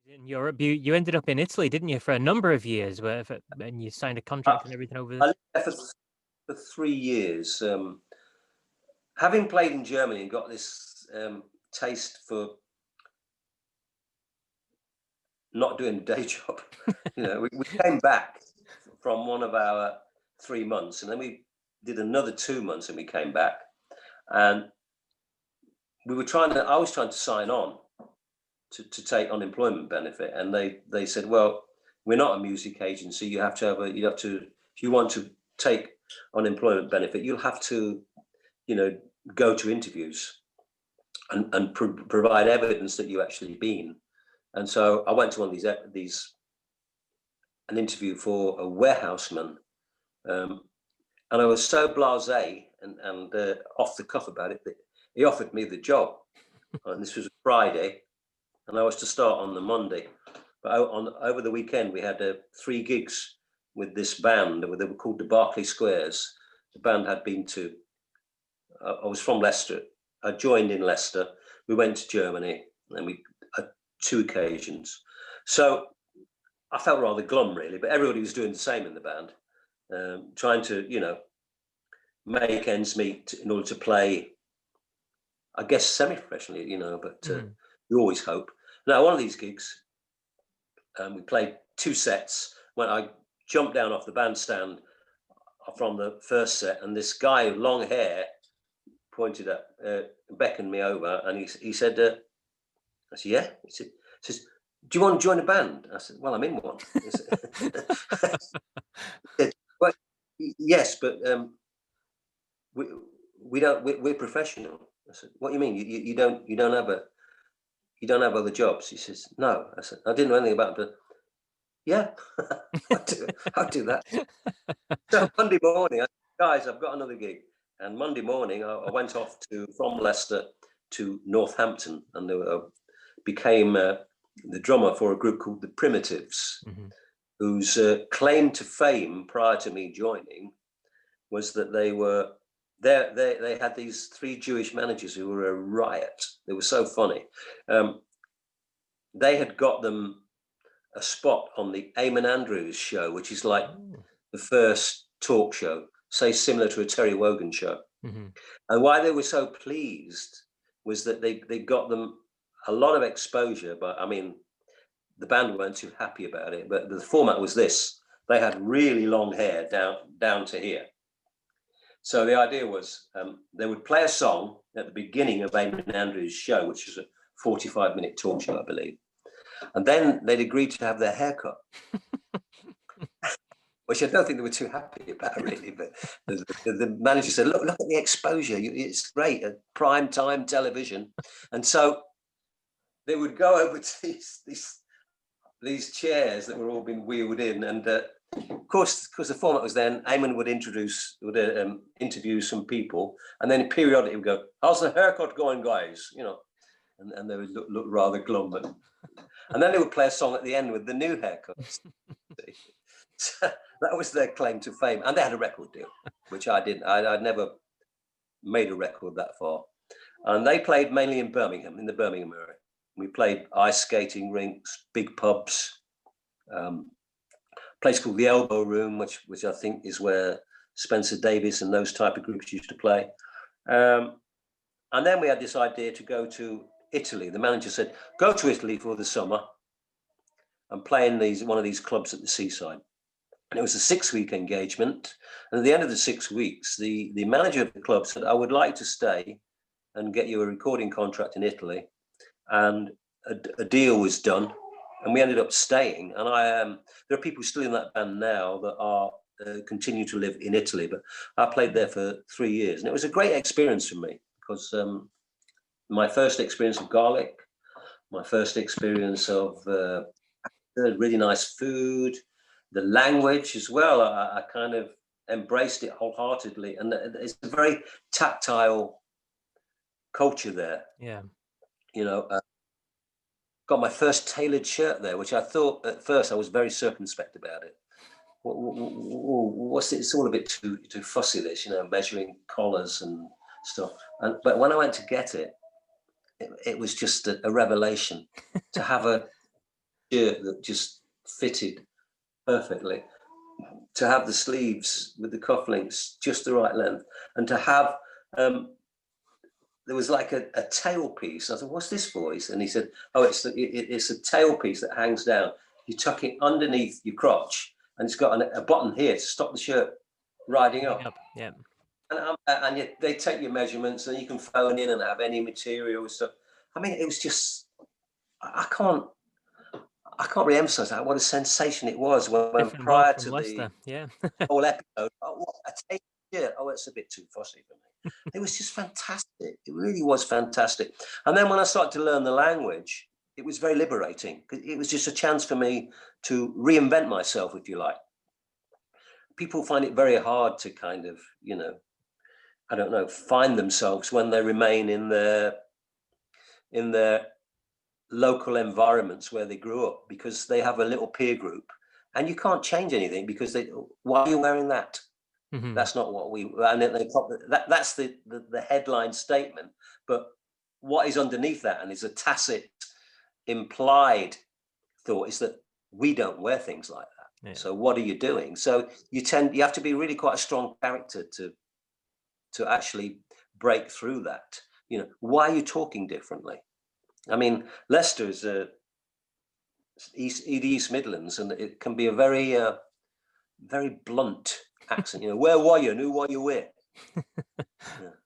In Europe, you ended up in Italy, didn't you, for a number of years, and you signed a contract and everything over I this? lived there for 3 years. Having played in Germany and got this taste for not doing a day job, we came back from one of our 3 months, and then we did another 2 months, and we came back, and I was trying to sign on to take unemployment benefit, and they said, well, we're not a music agency. You have to if you want to take unemployment benefit, you'll have to, go to interviews and provide evidence that you actually been. And so I went to one of an interview for a warehouseman, and I was so blasé and off the cuff about it that he offered me the job. And this was a Friday, and I was to start on the Monday. But over the weekend, we had 3 gigs with this band. They were called the Berkeley Squares. The band had been to. I was from Leicester. I joined in Leicester. We went to Germany, and we had 2 occasions. So I felt rather glum, really. But everybody was doing the same in the band, trying to, make ends meet in order to play, I guess, semi-professionally, but you always hope. Now, one of these gigs, we played 2 sets. When I jumped down off the bandstand from the first set, and this guy with long hair pointed up, beckoned me over, and he said, I said, yeah. He says, do you want to join a band? I said, well, I'm in one. He said, well, yes, but we don't. We're professional. I said, what do you mean? You don't have other jobs? He says, no. I said, I didn't know anything about it, but yeah, I'll do that. So Monday morning, I said, guys, I've got another gig. And Monday morning, I went off from Leicester to Northampton, and became the drummer for a group called the Primitives, whose claim to fame prior to me joining was that they had these 3 Jewish managers who were a riot. They were so funny. They had got them a spot on the Eamon Andrews show, which is like the first talk show, say similar to a Terry Wogan show. And why they were so pleased was that they got them a lot of exposure, but I mean, the band weren't too happy about it. But the format was this: they had really long hair down to here. So the idea was they would play a song at the beginning of Eamon Andrews' show, which was a 45-minute talk show, I believe. And then they'd agreed to have their hair cut, which I don't think they were too happy about, really. But the manager said, look at the exposure. It's great at prime time television. And so they would go over to these chairs that were all being wheeled in. And of course, the format was then Eamon would interview some people. And then periodically would go, how's the haircut going, guys? And they would look rather glum. And then they would play a song at the end with the new haircuts. So that was their claim to fame. And they had a record deal, which I didn't. I'd never made a record that far. And they played mainly in Birmingham, in the Birmingham area. We played ice skating rinks, big pubs, a place called the Elbow Room, which I think is where Spencer Davis and those type of groups used to play. And then we had this idea to go to Italy. The manager said, go to Italy for the summer and play in one of these clubs at the seaside. And it was a 6-week engagement. And at the end of the 6 weeks, the manager of the club said, I would like to stay and get you a recording contract in Italy. And a deal was done, and we ended up staying. And there are people still in that band now that are continue to live in Italy, but I played there for 3 years, and it was a great experience for me because my first experience of garlic, my first experience of really nice food, the language as well. I kind of embraced it wholeheartedly, and it's a very tactile culture there. Yeah. Got my first tailored shirt there, which I thought at first I was very circumspect about it. What's it? It's all a bit too fussy, this, measuring collars and stuff. But when I went to get it, it was just a revelation to have shirt that just fitted perfectly, to have the sleeves with the cufflinks just the right length, and to have there was like a tailpiece. I said, "What's this for?" And he said, "Oh, it's a tailpiece that hangs down. You tuck it underneath your crotch, and it's got a button here to stop the shirt riding up." Yeah. And they take your measurements, and you can phone in and have any material stuff. I mean, it was just I can't re-emphasize that what a sensation it was when Different ball prior from to the Leicester. Yeah. whole episode. Oh, what a taste! Yeah, oh, it's a bit too fussy for me. It was just fantastic. It really was fantastic. And then when I started to learn the language, it was very liberating. It was just a chance for me to reinvent myself, if you like. People find it very hard to kind of, I don't know, find themselves when they remain in their local environments where they grew up, because they have a little peer group, and you can't change anything because why are you wearing that? Mhm. That's not what and then that's the headline statement, but what is underneath that, and is a tacit implied thought, is that we don't wear things like that. Yeah. So what are you doing? So you have to be really quite a strong character to actually break through that. Why are you talking differently? I mean, Leicester is the East Midlands, and it can be a very very blunt accent. Where were you and who were you with?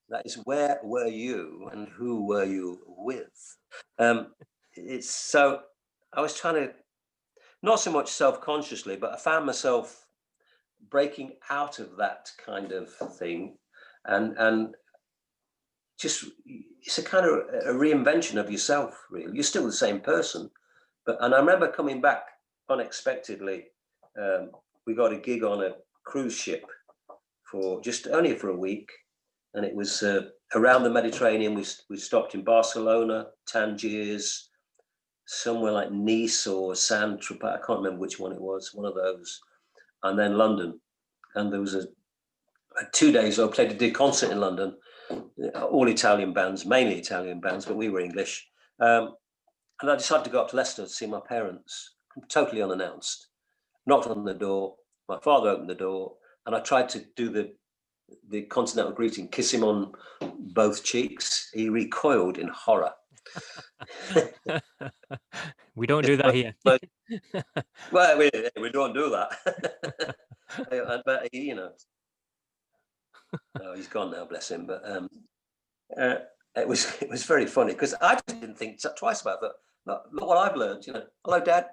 That is, where were you and who were you with? It's so I was trying to, not so much self-consciously, but I found myself breaking out of that kind of thing, and just, it's a kind of a reinvention of yourself. Really, you're still the same person, and I remember coming back unexpectedly. We got a gig on a cruise ship for only for a week, and it was around the Mediterranean. We stopped in Barcelona, Tangiers, somewhere like Nice or Saint-Tropez. I can't remember which one it was, one of those, and then London. And there was a 2 days I did concert in London, all Italian bands, mainly Italian bands, but we were English. And I decided to go up to Leicester to see my parents, totally unannounced. Knocked on the door. My father opened the door, and I tried to do the continental greeting, kiss him on both cheeks. He recoiled in horror. We don't do that here. Well, we don't do that. But no, he's gone now, bless him. But it was very funny, because I just didn't think twice about that. Look what I've learned. Hello, Dad.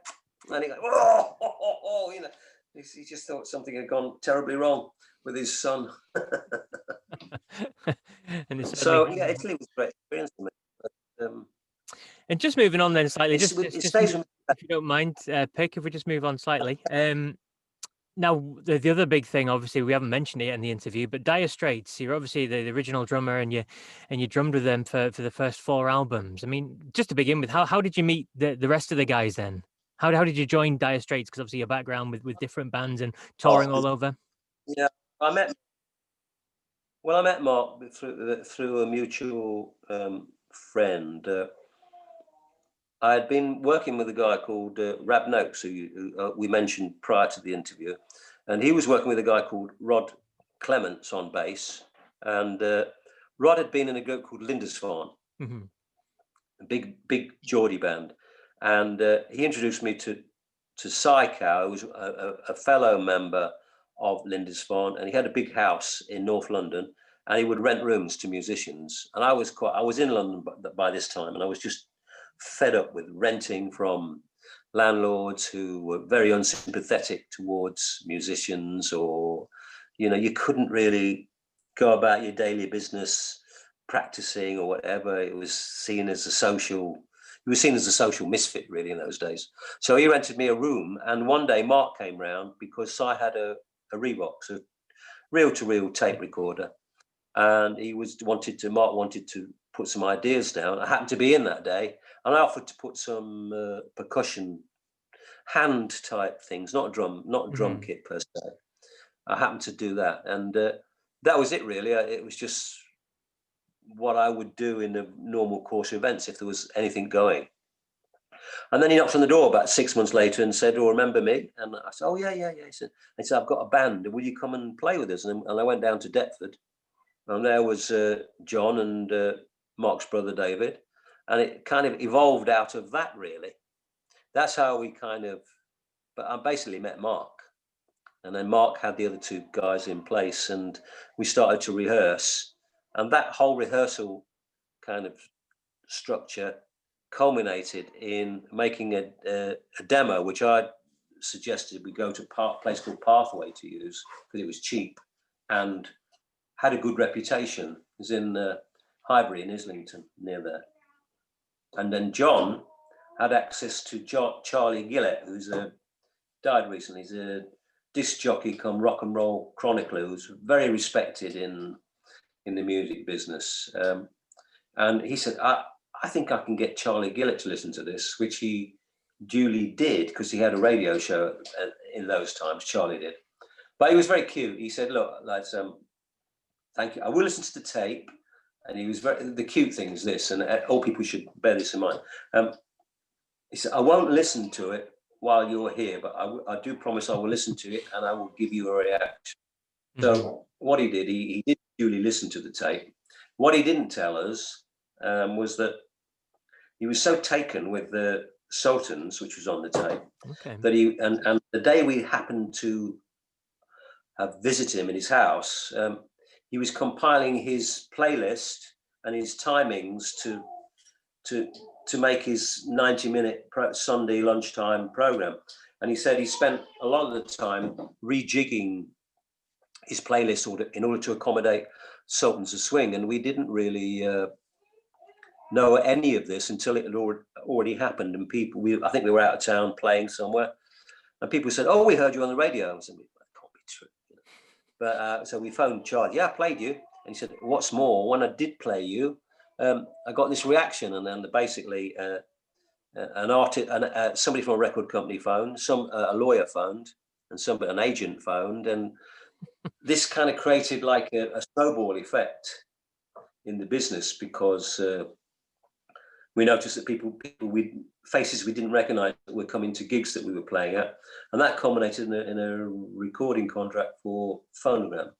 And he goes, oh, he just thought something had gone terribly wrong with his son. And So yeah, Italy was a great experience for me. But, and just moving on then slightly, it stays with me. if you don't mind, Pick, if we just move on slightly. Now, the other big thing, obviously, we haven't mentioned it in the interview, but Dire Straits, you're obviously the original drummer, and you drummed with them for the first 4 albums. I mean, just to begin with, how did you meet the rest of the guys then? How did you join Dire Straits? Because obviously your background with different bands and touring all over. Yeah, I met Mark through a mutual friend. I had been working with a guy called Rab Noakes, who we mentioned prior to the interview, and he was working with a guy called Rod Clements on bass, and Rod had been in a group called Lindisfarne, Mm-hmm. a big Geordie band, and he introduced me to Sycow, who was a fellow member of Lindisfarne, and he had a big house in North London, and he would rent rooms to musicians. And I was in London by this time, and I was just fed up with renting from landlords who were very unsympathetic towards musicians, or you couldn't really go about your daily business practicing or whatever. It was seen as a social misfit, really, in those days. So he rented me a room, and one day Mark came round because I had a Revox, a reel-to-reel tape recorder, and Mark wanted to put some ideas down. I happened to be in that day, and I offered to put some percussion hand type things, not a drum kit per se. I happened to do that, and that was it, really. It was just what I would do in the normal course of events if there was anything going. And then he knocked on the door about 6 months later and said, "Oh, remember me?" And I said, "Oh, yeah, yeah, yeah." He said, "I've got a band. Will you come and play with us?" And I went down to Deptford, and there was John and Mark's brother David, and it kind of evolved out of that. Really, that's how we kind of. But I basically met Mark, and then Mark had the other two guys in place, and we started to rehearse, and that whole rehearsal kind of structure culminated in making a demo, which I suggested we go to a place called Pathway to use because it was cheap and had a good reputation. It was in Highbury in Islington, near there. And then John had access to Charlie Gillett, who's died recently. He's a disc jockey come rock and roll chronicler who's very respected in the music business. And he said, I think I can get Charlie Gillett to listen to this, which he duly did because he had a radio show in those times. Charlie did. But he was very cute. He said, "Look, lads, thank you. I will listen to the tape." And he was the cute thing is this, and all people should bear this in mind. He said, "I won't listen to it while you're here, but I do promise I will listen to it and I will give you a reaction." So what he did, he did duly listen to the tape. What he didn't tell us was that he was so taken with the Sultans, which was on the tape, that he and the day we happened to visit him in his house, he was compiling his playlist and his timings to make his 90-minute Sunday lunchtime program. And he said he spent a lot of the time rejigging his playlist in order to accommodate Sultans of Swing, and we didn't really know any of this until it had already happened. And I think we were out of town playing somewhere, and people said, "Oh, we heard you on the radio." I said, "That can't be true." But so we phoned Charlie. "Yeah, I played you." And he said, "What's more, when I did play you, I got this reaction." And then basically an artist, somebody from a record company phoned, a lawyer phoned, and an agent phoned, and this kind of created like a snowball effect in the business because we noticed that people with faces we didn't recognize were coming to gigs that we were playing at, and that culminated in a recording contract for Phonogram.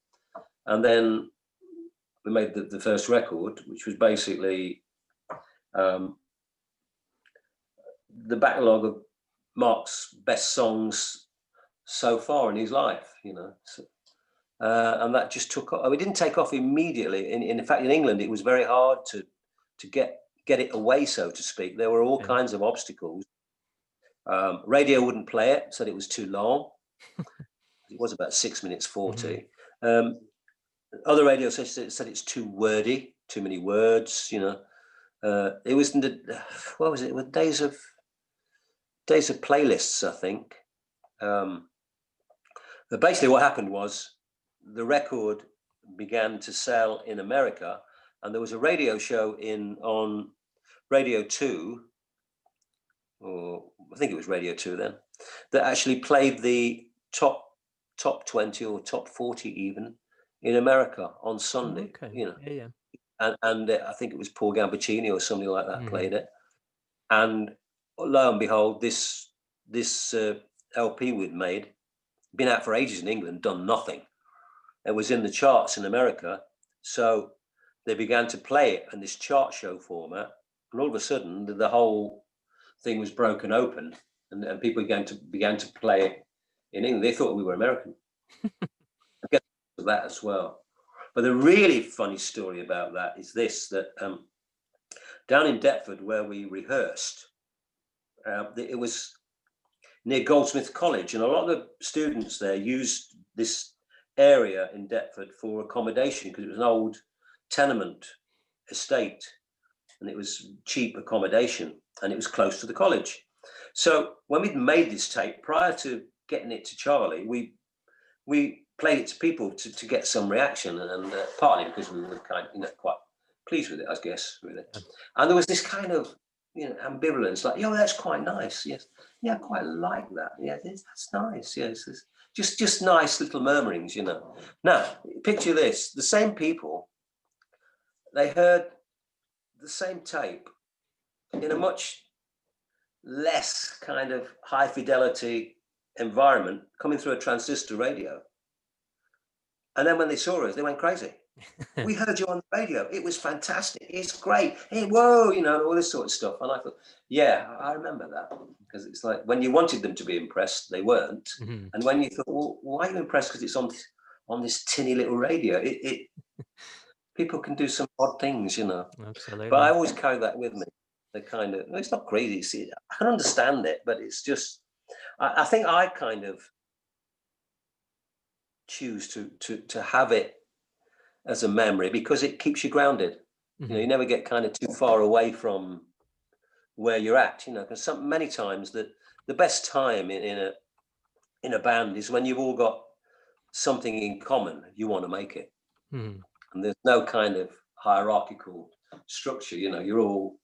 And then we made the first record, which was basically the backlog of Mark's best songs so far in his life, So, and that just took off. It didn't take off immediately. In fact, in England, it was very hard to get it away, so to speak. There were all kinds of obstacles. Radio wouldn't play it, said it was too long. It was about 6 minutes 40. Other radio stations said it's too wordy, too many words. It was what was it? With days of playlists, I think. But basically, what happened was the record began to sell in America, and there was a radio show on Radio 2, or I think it was Radio 2 then, that actually played the top 20 or top 40 even in America on Sunday. Yeah. And I think it was Paul Gambaccini or something like that played it. And lo and behold, this LP we'd made, been out for ages in England, done nothing. It was in the charts in America, so they began to play it in this chart show format, and all of a sudden the whole thing was broken open, and people began to play it in England. They thought we were American. I guess that as well. But the really funny story about that is this: that down in Deptford, where we rehearsed, it was near Goldsmith College, and a lot of the students there used this area in Deptford for accommodation because it was an old tenement estate, and it was cheap accommodation, and it was close to the college. So when we'd made this tape, prior to getting it to Charlie, we played it to people to get some reaction, and partly because we were kind of quite pleased with it, I guess, really. And there was this kind of ambivalence, like, that's quite nice. Yes, yeah, I quite like that. Yeah, that's nice. Yes, just nice little murmurings, Now, picture this: the same people, they heard the same tape in a much less kind of high fidelity environment coming through a transistor radio. And then when they saw us, they went crazy. We heard you on the radio. It was fantastic. It's great. Hey, whoa, you know, all this sort of stuff. And I thought, yeah, I remember that, because it's like when you wanted them to be impressed, they weren't. Mm-hmm. And when you thought, well, why are you impressed? Because it's on this tinny little radio. It people can do some odd things, you know. Absolutely. But I always carry that with me. The kind of, it's not crazy. See, I can understand it, but it's just, I think I kind of choose to have it as a memory because it keeps you grounded. You know, you never get kind of too far away from where you're at, you know, because many times the best time in a band is when you've all got something in common. You want to make it, Mm-hmm. and there's no kind of hierarchical structure. You know, you're all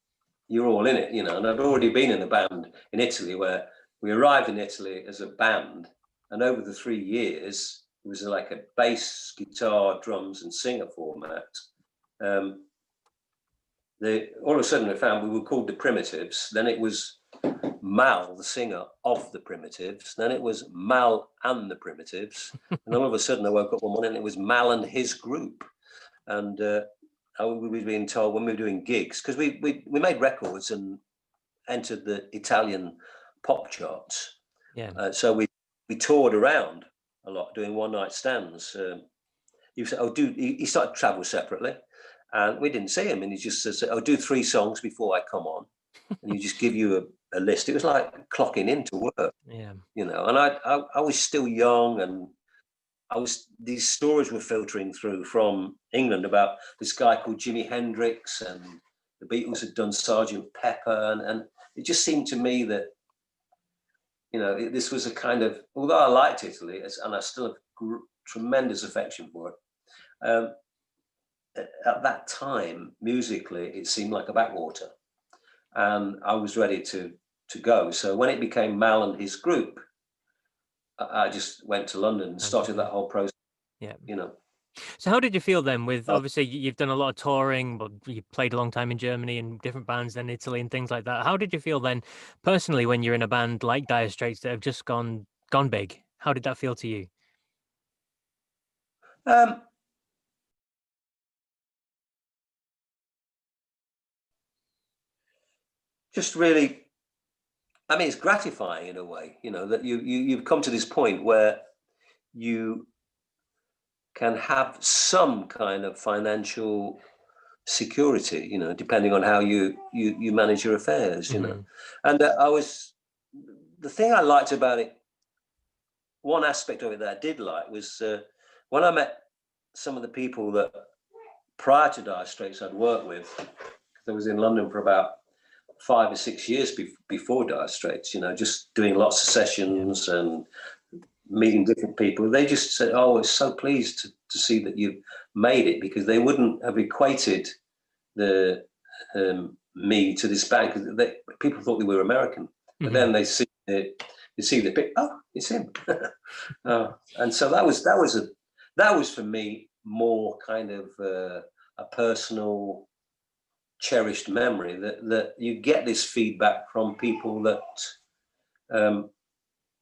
in it. You know, and I'd already been in a band in Italy where we arrived in Italy as a band, and over the 3 years it was like a bass, guitar, drums, and singer format. All of a sudden we found we were called the Primitives. Then it was Mal, the singer of the Primitives. Then it was Mal and the Primitives. And all of a sudden I woke up one morning and it was Mal and his group. And we were being told when we were doing gigs, because we made records and entered the Italian pop charts. Yeah. So we toured around a lot doing one night stands. He said, "Oh, he started to travel separately." And we didn't see him, and he just said, "I'll do 3 songs before I come on," and he just give you a list. It was like clocking into work, Yeah. you know. And I was still young, and these stories were filtering through from England about this guy called Jimi Hendrix, and the Beatles had done Sergeant Pepper, and it just seemed to me that, you know, this was a kind of, although I liked Italy, and I still have tremendous affection for it. At that time, musically, it seemed like a backwater, and I was ready to go. So when it became Mal and his group, I just went to London and started that whole process. Yeah. You know. So how did you feel then with, obviously you've done a lot of touring, but you played a long time in Germany and different bands then Italy and things like that. How did you feel then personally when you're in a band like Dire Straits that have just gone big? How did that feel to you? Um, just really, I mean, it's gratifying in a way, you know, that you've come to this point where you can have some kind of financial security, you know, depending on how you manage your affairs, you know. And the thing I liked about it, one aspect of it that I did like was when I met some of the people that prior to Dire Straits I'd worked with, because I was in London for about 5 or 6 years before Dire Straits, you know, just doing lots of sessions and meeting different people. They just said, "Oh, we're so pleased to see that you've made it," because they wouldn't have equated the me to this band, because people thought they were American, but then they see the pic. Oh, it's him. And so that was for me more kind of a personal, cherished memory, that you get this feedback from people that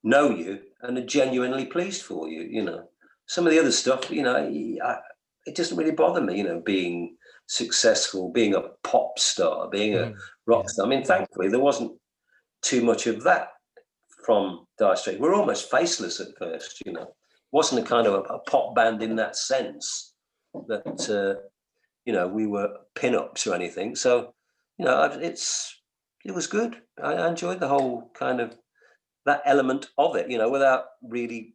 know you and are genuinely pleased for you. You know, some of the other stuff, you know, it doesn't really bother me. You know, being successful, being a pop star, being a rock star. I mean, thankfully, there wasn't too much of that from Dire Straits. We're almost faceless at first, you know. It wasn't a kind of a pop band in that sense that you know, we were pin-ups or anything. So, you know, it was good. I enjoyed the whole kind of that element of it, you know, without really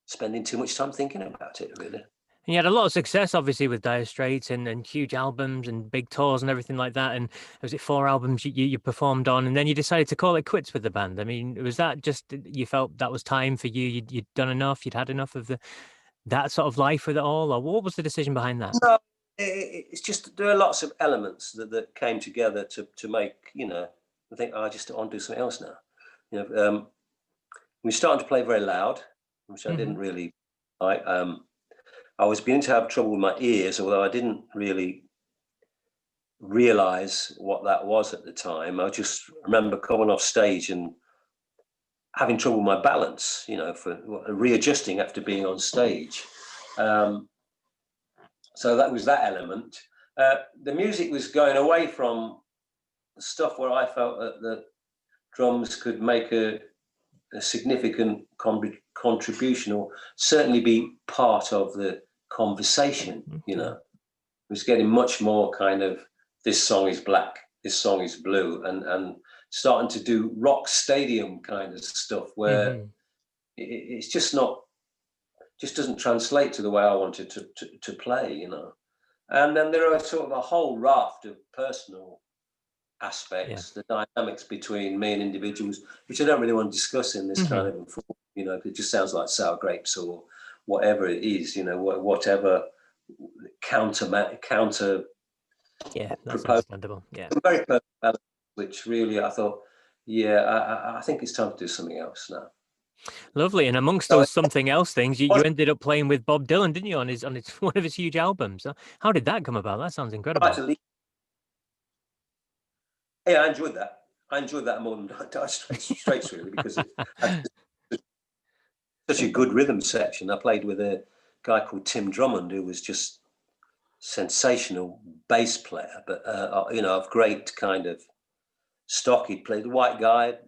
spending too much time thinking about it, really. And you had a lot of success, obviously, with Dire Straits and huge albums and big tours and everything like that. And was it 4 albums you performed on? And then you decided to call it quits with the band. I mean, was that just you felt that was time for you? You'd done enough. You'd had enough of that sort of life with it all, or what was the decision behind that? No, it's just there are lots of elements that came together to make, you know, I think, oh, I just want to do something else now. You know, we started to play very loud, which I didn't really like. I was beginning to have trouble with my ears, although I didn't really realize what that was at the time. I just remember coming off stage and having trouble with my balance, for readjusting after being on stage. So that was that element. The music was going away from stuff where I felt that the drums could make a significant contribution, or certainly be part of the conversation. It was getting much more kind of, this song is black, this song is blue, and starting to do rock stadium kind of stuff where it's just doesn't translate to the way I wanted to play. And then there are sort of a whole raft of personal aspects, the dynamics between me and individuals, which I don't really want to discuss in this kind of informal, it just sounds like sour grapes or whatever it is, whatever counter. Yeah, that's understandable. Yeah, very personal element, which really I thought, I think it's time to do something else now. Lovely. And amongst those something else things, you ended up playing with Bob Dylan, didn't you, on his one of his huge albums? How did that come about? That sounds incredible. Yeah, I enjoyed that. I enjoyed that more than Dire Straits really, because it's such a good rhythm section. I played with a guy called Tim Drummond, who was just sensational bass player, but of great kind of stock. He played a white guy,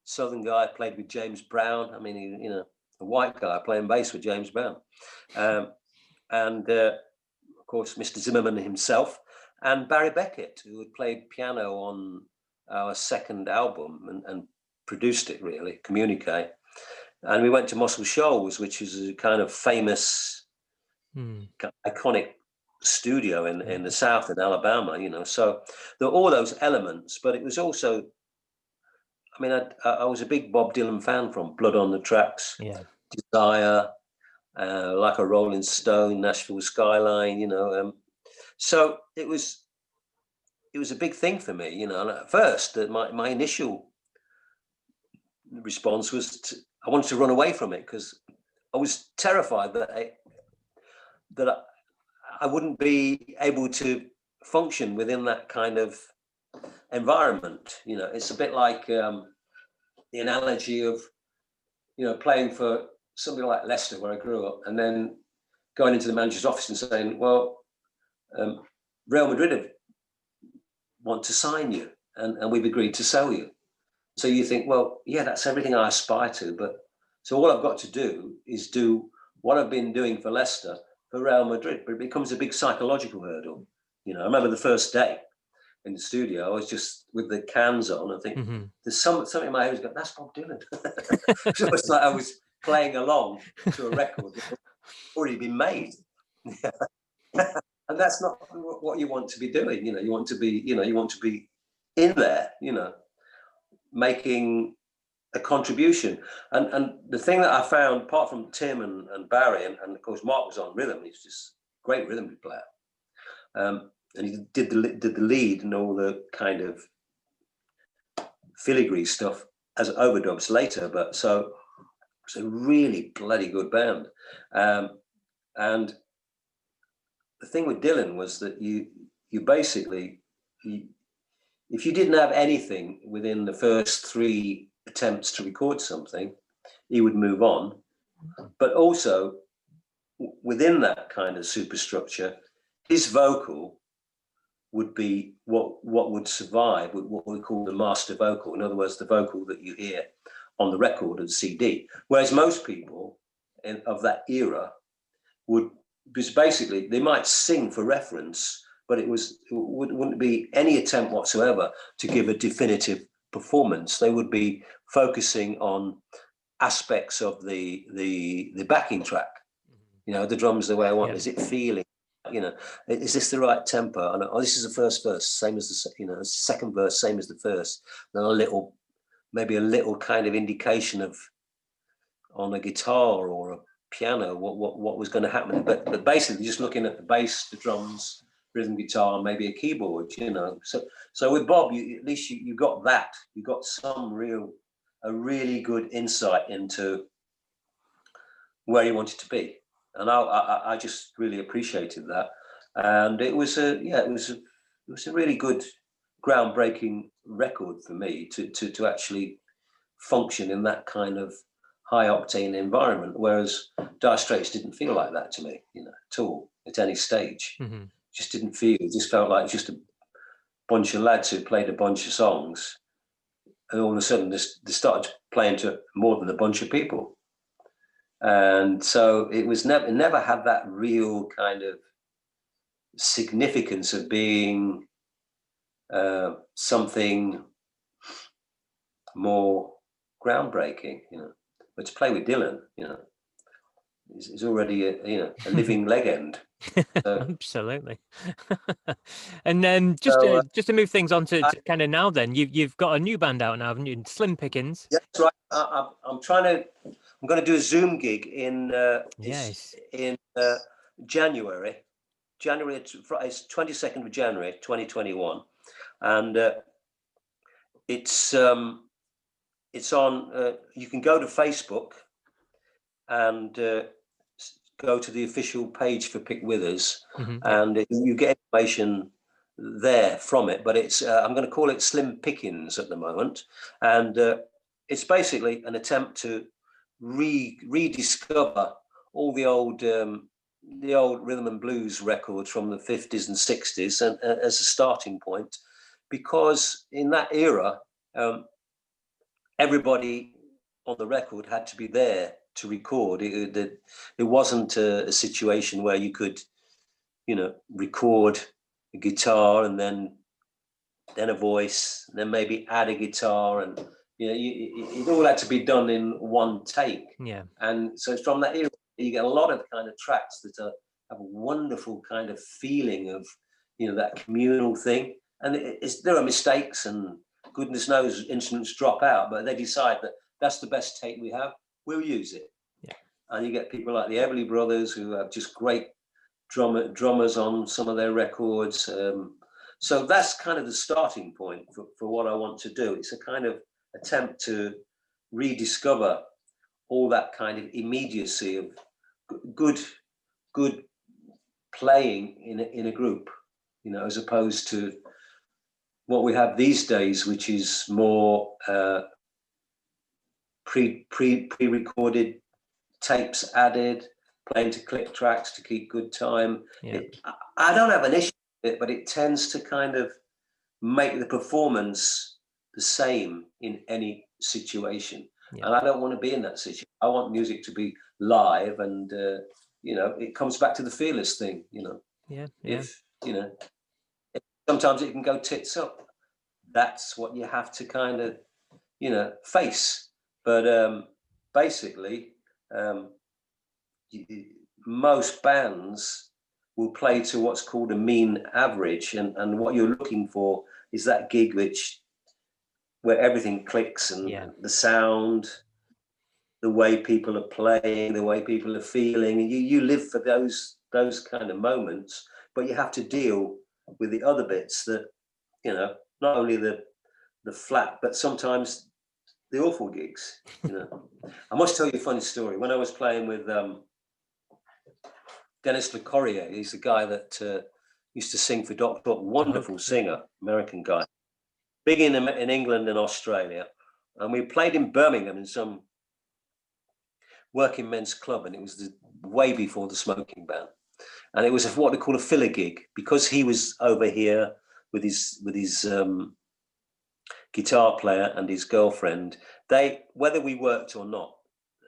Southern guy, played with James Brown. I mean, a white guy playing bass with James Brown, and of course Mr. Zimmerman himself, and Barry Beckett, who had played piano on our second album and produced it, really, Communique. And we went to Muscle Shoals, which is a kind of famous, iconic studio in the South, in Alabama, so there were all those elements, but it was also, I mean, I was a big Bob Dylan fan from Blood on the Tracks, Desire, Like a Rolling Stone, Nashville Skyline, so it was a big thing for me, and at first my initial response was I wanted to run away from it, because I was terrified that I wouldn't be able to function within that kind of environment. It's a bit like the analogy of playing for somebody like Leicester, where I grew up, and then going into the manager's office and saying, well, Real Madrid want to sign you, and we've agreed to sell you. So you think, well, yeah, that's everything I aspire to, but so all I've got to do is do what I've been doing for Leicester for Real Madrid. But it becomes a big psychological hurdle. I remember the first day in the studio, I was just with the cans on. I think there's something in my head was going, that's Bob Dylan. So it's like I was playing along to a record that had already been made. And that's not what you want to be doing. You want to be in there, making a contribution. And the thing that I found, apart from Tim and Barry, and of course Mark was on rhythm, he's just a great rhythm player. And he did the lead and all the kind of filigree stuff as overdubs later. But so it's a really bloody good band. And the thing with Dylan was that you basically, if you didn't have anything within the first 3 attempts to record something, he would move on. But also within that kind of superstructure, his vocal would be what would survive, what we call the master vocal. In other words, the vocal that you hear on the record or the CD. Whereas most people of that era was basically, they might sing for reference, but it wouldn't be any attempt whatsoever to give a definitive performance. They would be focusing on aspects of the backing track. The drums the way I want. Is it feeling? Is this the right tempo? And this is the first verse, same as the second verse, same as the first. Then maybe a little kind of indication of on a guitar or a piano what was going to happen. But basically, just looking at the bass, the drums, rhythm guitar, maybe a keyboard. So with Bob, at least you got that. You got a really good insight into where he wanted to be. And I just really appreciated that, and it was a was a really good, groundbreaking record for me to actually function in that kind of high octane environment. Whereas Dire Straits didn't feel like that to me, at all at any stage. Hmm. Just didn't feel. It just felt like just a bunch of lads who played a bunch of songs, and all of a sudden they started playing to more than a bunch of people. And so it was never had that real kind of significance of being something more groundbreaking, But to play with Dylan, is already a living legend. So, Absolutely. And so just to move things on to kind of now, then you've got a new band out now, haven't you? Slim Pickins. yeah, that's right. I'm trying to. I'm going to do a Zoom gig in Yes. in January. January, it's 22nd of January 2021, and it's on. You can go to Facebook and go to the official page for Pick Withers, Hmm. Yeah. and you get information there from it. But it's I'm going to call it Slim Pickins at the moment, and it's basically an attempt to rediscover all the old rhythm and blues records from the 50s and 60s, and as a starting point, because in that era, everybody on the record had to be there to record. It wasn't a situation where you could, record a guitar and then a voice, and then maybe add a guitar, and it all had to be done in one take. Yeah. And so from that era, you get a lot of kind of tracks that have a wonderful kind of feeling of, that communal thing. And there are mistakes, and goodness knows instruments drop out, but they decide that that's the best take we have. We'll use it. Yeah. And you get people like the Everly Brothers, who have just great drummers on some of their records. So that's kind of the starting point for what I want to do. It's a kind of attempt to rediscover all that kind of immediacy of good playing in a group, as opposed to what we have these days, which is more pre-recorded tapes added, playing to click tracks to keep good time. Yeah. I don't have an issue with it, but it tends to kind of make the performance the same in any situation. Yeah. And I don't want to be in that situation. I want music to be live, and it comes back to the fearless thing. Yeah. If sometimes it can go tits up. That's what you have to kind of face. But basically, most bands will play to what's called a mean average, and what you're looking for is that gig where everything clicks, and the sound, the way people are playing, the way people are feeling. You live for those kind of moments, but you have to deal with the other bits that, not only the flat, but sometimes the awful gigs. I must tell you a funny story. When I was playing with Dennis LeCorrier, he's the guy that used to sing for Doctor, wonderful singer, American guy, big in England and Australia. And we played in Birmingham in some working men's club, and it was way before the smoking ban. And it was what they call a filler gig, because he was over here with his guitar player and his girlfriend. Whether we worked or not,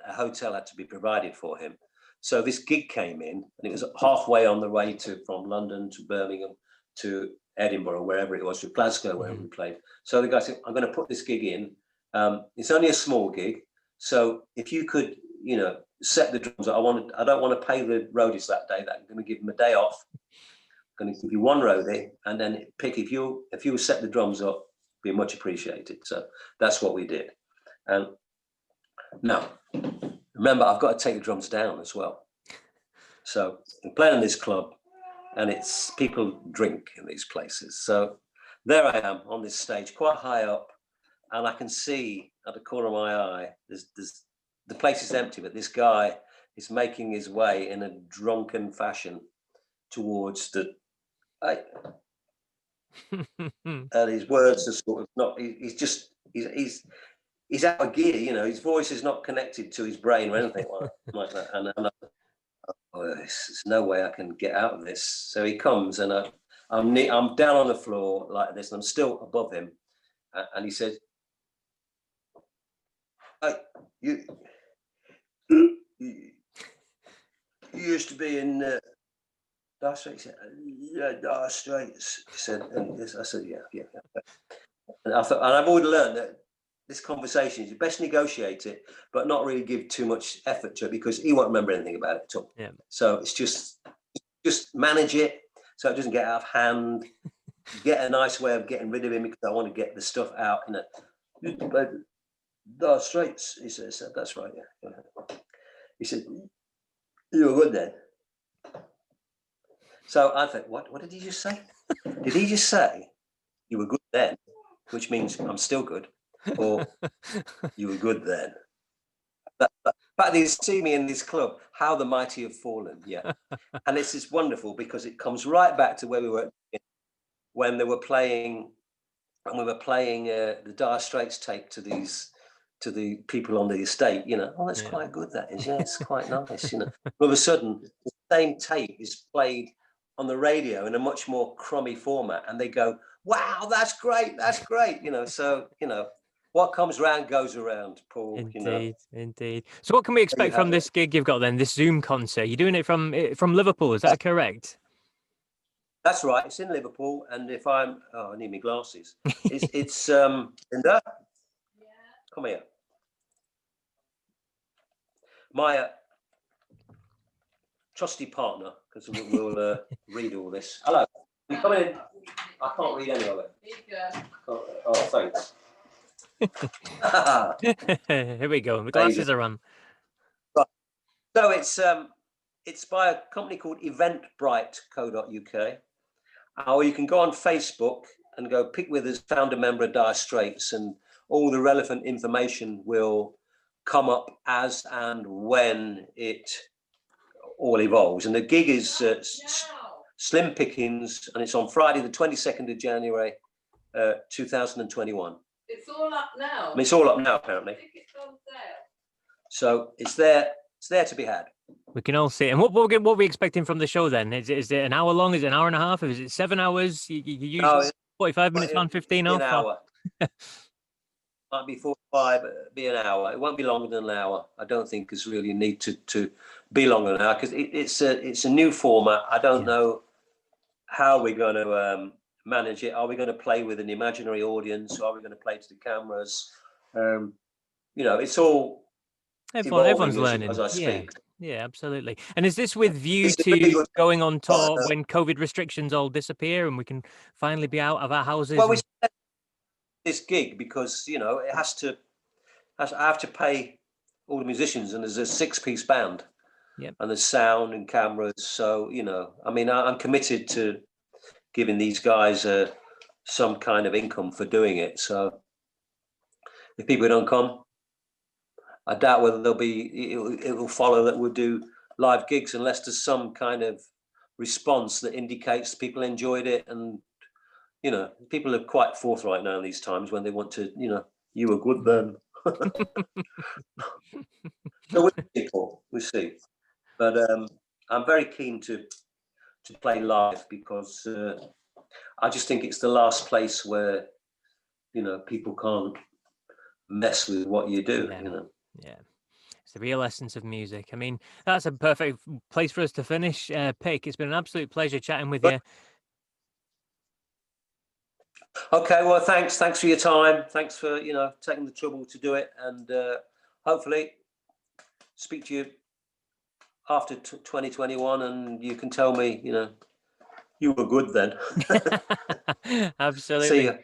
a hotel had to be provided for him. So this gig came in, and it was halfway on the way from London to Birmingham to Edinburgh, wherever it was, to Glasgow, wherever we played. So the guy said, "I'm going to put this gig in. It's only a small gig, so if you could, set the drums. I don't want to pay the roadies that day. That I'm going to give them a day off. I'm going to give you one roadie, and then pick if you set the drums up, be much appreciated." So that's what we did. And now, remember, I've got to take the drums down as well. So I'm playing in this club, and it's people drink in these places. So there I am on this stage, quite high up, and I can see at the corner of my eye, the place is empty, but this guy is making his way in a drunken fashion towards and his words are sort of not. He's just he's out of gear. You know, his voice is not connected to his brain or anything like that. And oh, there's no way I can get out of this. So he comes, and I'm down on the floor like this, and I'm still above him. And he says, "Hey, you used to be in Dire Straits." He said, "Yeah, Dire Straits." He said, and I said, "Yeah." And I thought, and I've already learned that this conversation, you best negotiate it, but not really give too much effort to it, because he won't remember anything about it at all. Yeah. So it's just manage it so it doesn't get out of hand. Get a nice way of getting rid of him, because I want to get the stuff out. Dire Straits, he says. That's right, yeah. He said, "You were good then." So I think, what did he just say? Did he just say, "You were good then," which means I'm still good, or "You were good then"? But they see me in this club, how the mighty have fallen, yeah. And this is wonderful, because it comes right back to where we were when they were playing, and we were playing the Dire Straits tape to the people on the estate. You know, "Oh, that's quite good. That is, yeah, it's quite nice." You know, all of a sudden, the same tape is played on the radio in a much more crummy format, and they go, "Wow, that's great, that's great." You know, so what comes round goes around, Paul. You know, Indeed. So what can we there you expect from have it. this gig you've got then, this Zoom concert? You're doing it from Liverpool, is that correct? That's right. It's in Liverpool, and if I need my glasses. It's Linda, come here. My trusty partner, because we'll read all this. Hello, you coming in? I can't read any of it. Oh, thanks. Here we go. The Amazing. glasses are on. So it's by a company called eventbrite.co.uk. Or you can go on Facebook and go Pick With Us, founder member of Dire Straits, and all the relevant information will come up as and when it all evolves. And the gig is Slim Pickins, and it's on Friday, the 22nd of January, 2021. It's all up now. I mean, it's all up now, apparently. I think it's on sale. So it's there to be had. We can all see it. And what are we expecting from the show then? Is it an hour long? Is it an hour and a half? Is it 7 hours? You usually 45 minutes on, 15 off? An hour. Might be 45, be an hour. It won't be longer than an hour. I don't think there's really a need to be longer than an hour, because it's a new format. I don't know how we're going to manage it. Are we going to play with an imaginary audience? Or are we going to play to the cameras? It's all Everyone's learning as I speak. Yeah, absolutely. And is this with view It's a really to good going on tour when COVID restrictions all disappear and we can finally be out of our houses? Well, we set this gig because it I have to pay all the musicians, and there's a 6-piece band, and there's sound and cameras. So I'm committed to giving these guys some kind of income for doing it. So if people don't come, I doubt whether it will follow that we'll do live gigs, unless there's some kind of response that indicates people enjoyed it. And people are quite forthright now in these times when they want to, "You were good then." So we'll see. But I'm very keen to play live, because I just think it's the last place where people can't mess with what you do. Yeah, it's the real essence of music. I mean, that's a perfect place for us to finish. Pick, it's been an absolute pleasure chatting with you. Okay, well, thanks for your time. Thanks for taking the trouble to do it, and hopefully speak to you after 2021, and you can tell me you were good then. Absolutely. See you.